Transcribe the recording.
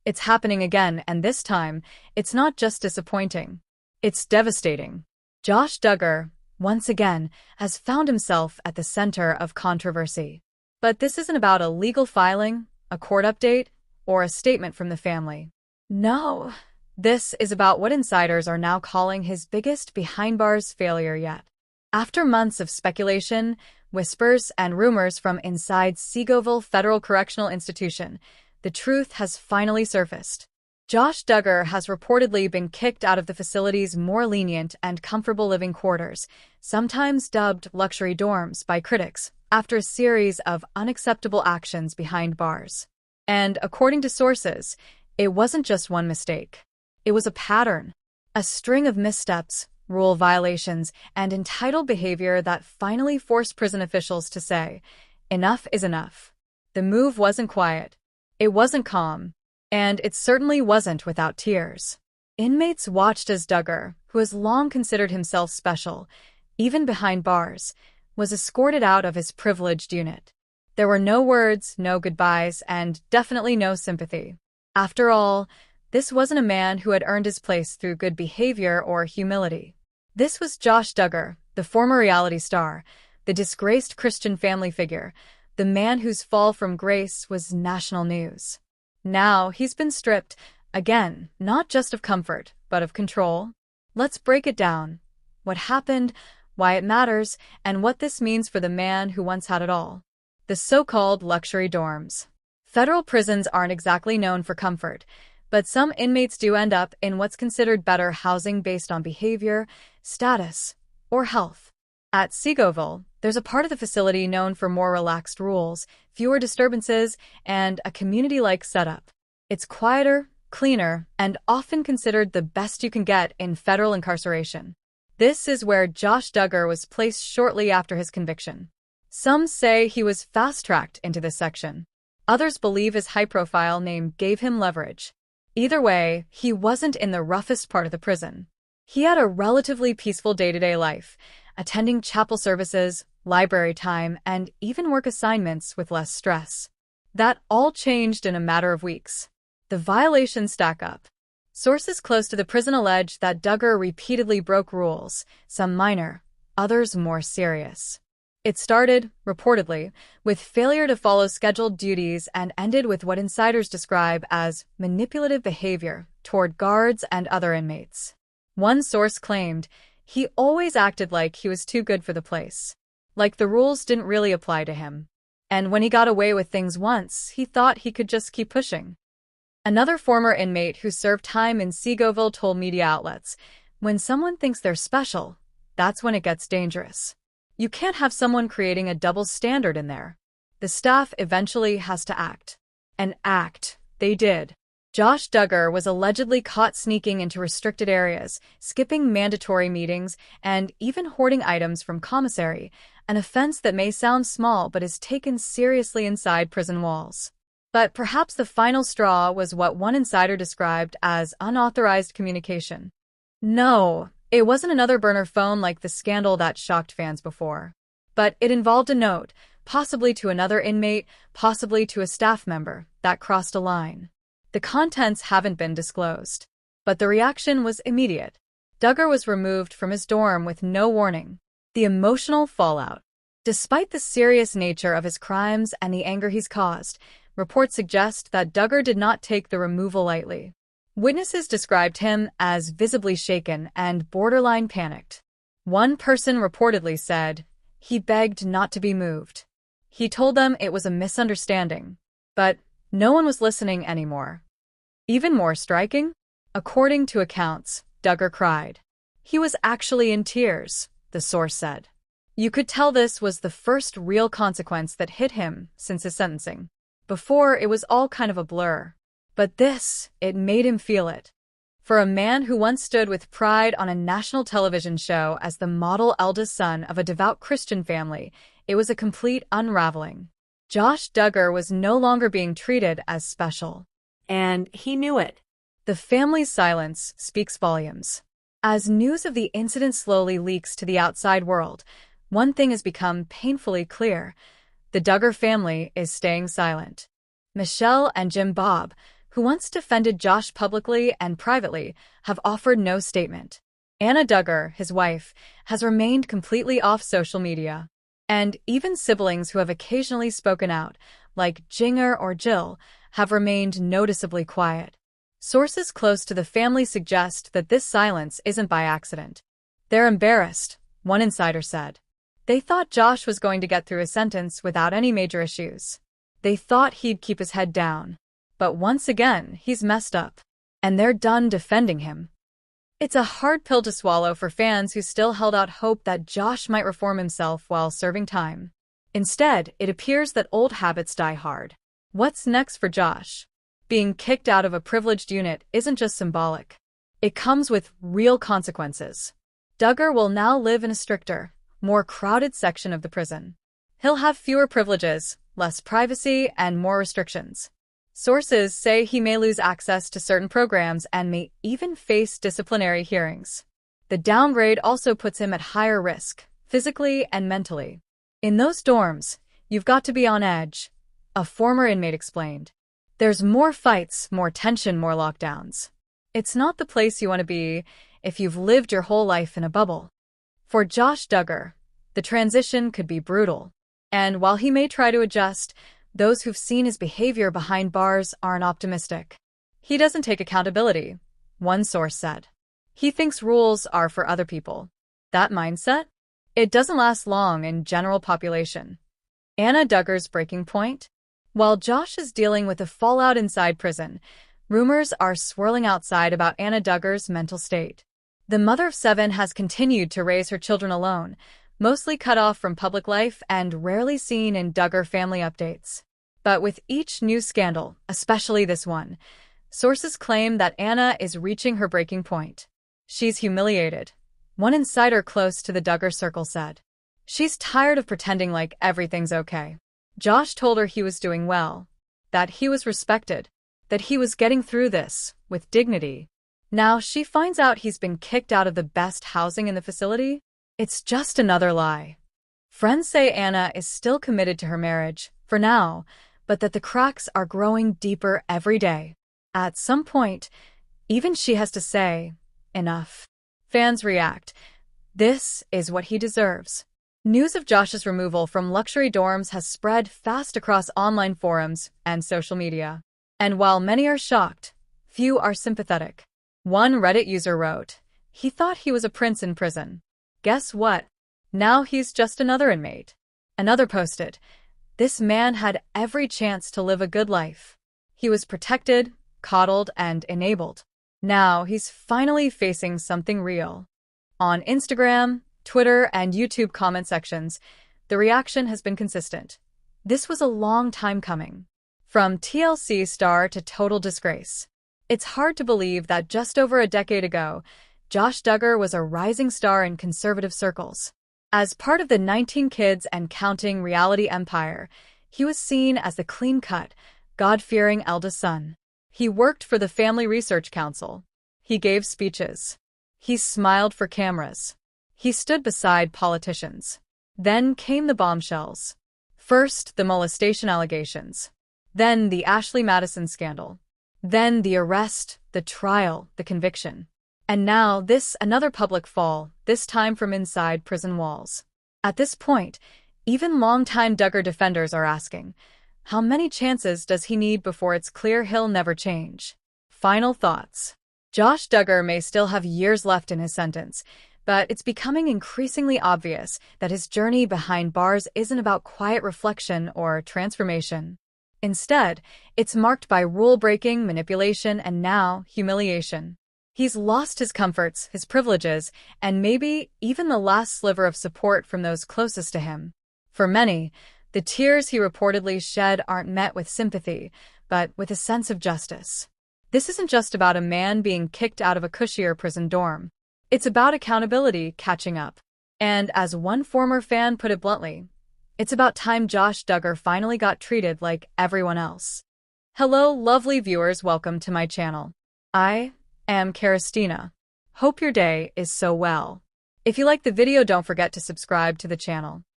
It's happening again, and this time, it's not just disappointing. It's devastating. Josh Duggar, once again, has found himself at the center of controversy. But this isn't about a legal filing, a court update, or a statement from the family. No, this is about what insiders are now calling his biggest behind-bars failure yet. After months of speculation, whispers, and rumors from inside Seagoville Federal Correctional Institution, the truth has finally surfaced. Josh Duggar has reportedly been kicked out of the facility's more lenient and comfortable living quarters, sometimes dubbed luxury dorms by critics, after a series of unacceptable actions behind bars. And according to sources, it wasn't just one mistake. It was a pattern, a string of missteps, rule violations, and entitled behavior that finally forced prison officials to say, enough is enough. The move wasn't quiet. It wasn't calm. And it certainly wasn't without tears. Inmates watched as Duggar, who has long considered himself special, even behind bars, was escorted out of his privileged unit. There were no words, no goodbyes, and definitely no sympathy. After all, this wasn't a man who had earned his place through good behavior or humility. This was Josh Duggar, the former reality star, the disgraced Christian family figure, the man whose fall from grace was national news. Now he's been stripped, again, not just of comfort, but of control. Let's break it down. What happened, why it matters, and what this means for the man who once had it all. The so-called luxury dorms. Federal prisons aren't exactly known for comfort, but some inmates do end up in what's considered better housing based on behavior, status, or health. At Seagoville, there's a part of the facility known for more relaxed rules, fewer disturbances, and a community-like setup. It's quieter, cleaner, and often considered the best you can get in federal incarceration. This is where Josh Duggar was placed shortly after his conviction. Some say he was fast-tracked into this section. Others believe his high-profile name gave him leverage. Either way, he wasn't in the roughest part of the prison. He had a relatively peaceful day-to-day life, attending chapel services, library time, and even work assignments with less stress. That all changed in a matter of weeks. The violations stack up. Sources close to the prison allege that Duggar repeatedly broke rules, some minor, others more serious. It started, reportedly, with failure to follow scheduled duties and ended with what insiders describe as manipulative behavior toward guards and other inmates. One source claimed he always acted like he was too good for the place, like the rules didn't really apply to him. And when he got away with things once, he thought he could just keep pushing. Another former inmate who served time in Seagoville told media outlets, when someone thinks they're special, that's when it gets dangerous. You can't have someone creating a double standard in there. The staff eventually has to act. And act, they did. Josh Duggar was allegedly caught sneaking into restricted areas, skipping mandatory meetings, and even hoarding items from commissary, an offense that may sound small but is taken seriously inside prison walls. But perhaps the final straw was what one insider described as unauthorized communication. No, it wasn't another burner phone like the scandal that shocked fans before. But it involved a note, possibly to another inmate, possibly to a staff member, that crossed a line. The contents haven't been disclosed. But the reaction was immediate. Duggar was removed from his dorm with no warning. The emotional fallout. Despite the serious nature of his crimes and the anger he's caused, reports suggest that Duggar did not take the removal lightly. Witnesses described him as visibly shaken and borderline panicked. One person reportedly said, he begged not to be moved. He told them it was a misunderstanding. But no one was listening anymore. Even more striking? According to accounts, Duggar cried. He was actually in tears, the source said. You could tell this was the first real consequence that hit him since his sentencing. Before, it was all kind of a blur. But this, it made him feel it. For a man who once stood with pride on a national television show as the model eldest son of a devout Christian family, it was a complete unraveling. Josh Duggar was no longer being treated as special. And he knew it. The family's silence speaks volumes. As news of the incident slowly leaks to the outside world, one thing has become painfully clear. The Duggar family is staying silent. Michelle and Jim Bob, who once defended Josh publicly and privately, have offered no statement. Anna Duggar, his wife, has remained completely off social media. And even siblings who have occasionally spoken out, like Jinger or Jill, have remained noticeably quiet. Sources close to the family suggest that this silence isn't by accident. They're embarrassed, one insider said. They thought Josh was going to get through his sentence without any major issues. They thought he'd keep his head down. But once again, he's messed up. And they're done defending him. It's a hard pill to swallow for fans who still held out hope that Josh might reform himself while serving time. Instead, it appears that old habits die hard. What's next for Josh? Being kicked out of a privileged unit isn't just symbolic. It comes with real consequences. Duggar will now live in a stricter, more crowded section of the prison. He'll have fewer privileges, less privacy, and more restrictions. Sources say he may lose access to certain programs and may even face disciplinary hearings. The downgrade also puts him at higher risk, physically and mentally. In those dorms, you've got to be on edge, a former inmate explained. There's more fights, more tension, more lockdowns. It's not the place you want to be if you've lived your whole life in a bubble. For Josh Duggar, the transition could be brutal. And while he may try to adjust, those who've seen his behavior behind bars aren't optimistic. He doesn't take accountability, one source said. He thinks rules are for other people. That mindset? It doesn't last long in general population. Anna Duggar's breaking point? While Josh is dealing with the fallout inside prison, rumors are swirling outside about Anna Duggar's mental state. The mother of 7 has continued to raise her children alone, mostly cut off from public life and rarely seen in Duggar family updates. But with each new scandal, especially this one, sources claim that Anna is reaching her breaking point. She's humiliated, one insider close to the Duggar circle said. She's tired of pretending like everything's okay. Josh told her he was doing well, that he was respected, that he was getting through this with dignity. Now she finds out he's been kicked out of the best housing in the facility? It's just another lie. Friends say Anna is still committed to her marriage, for now, but that the cracks are growing deeper every day. At some point, even she has to say, enough. Fans react. This is what he deserves. News of Josh's removal from luxury dorms has spread fast across online forums and social media. And while many are shocked, few are sympathetic. One Reddit user wrote, "He thought he was a prince in prison. Guess what? Now he's just another inmate." Another posted, "This man had every chance to live a good life. He was protected, coddled, and enabled. Now he's finally facing something real." On Instagram, Twitter, and YouTube comment sections, the reaction has been consistent. This was a long time coming. From TLC star to total disgrace. It's hard to believe that just over a decade ago, Josh Duggar was a rising star in conservative circles. As part of the 19 Kids and Counting reality empire, he was seen as the clean-cut, God-fearing eldest son. He worked for the Family Research Council. He gave speeches. He smiled for cameras. He stood beside politicians. Then came the bombshells. First, the molestation allegations. Then the Ashley Madison scandal. Then the arrest, the trial, the conviction. And now this another public fall, this time from inside prison walls. At this point, even longtime Duggar defenders are asking, how many chances does he need before it's clear he'll never change? Final thoughts. Josh Duggar may still have years left in his sentence, but it's becoming increasingly obvious that his journey behind bars isn't about quiet reflection or transformation. Instead, it's marked by rule-breaking, manipulation, and now humiliation. He's lost his comforts, his privileges, and maybe even the last sliver of support from those closest to him. For many, the tears he reportedly shed aren't met with sympathy, but with a sense of justice. This isn't just about a man being kicked out of a cushier prison dorm. It's about accountability catching up. And as one former fan put it bluntly, it's about time Josh Duggar finally got treated like everyone else. Hello, lovely viewers, welcome to my channel. I am Christina. Hope your day is so well. If you like the video, don't forget to subscribe to the channel.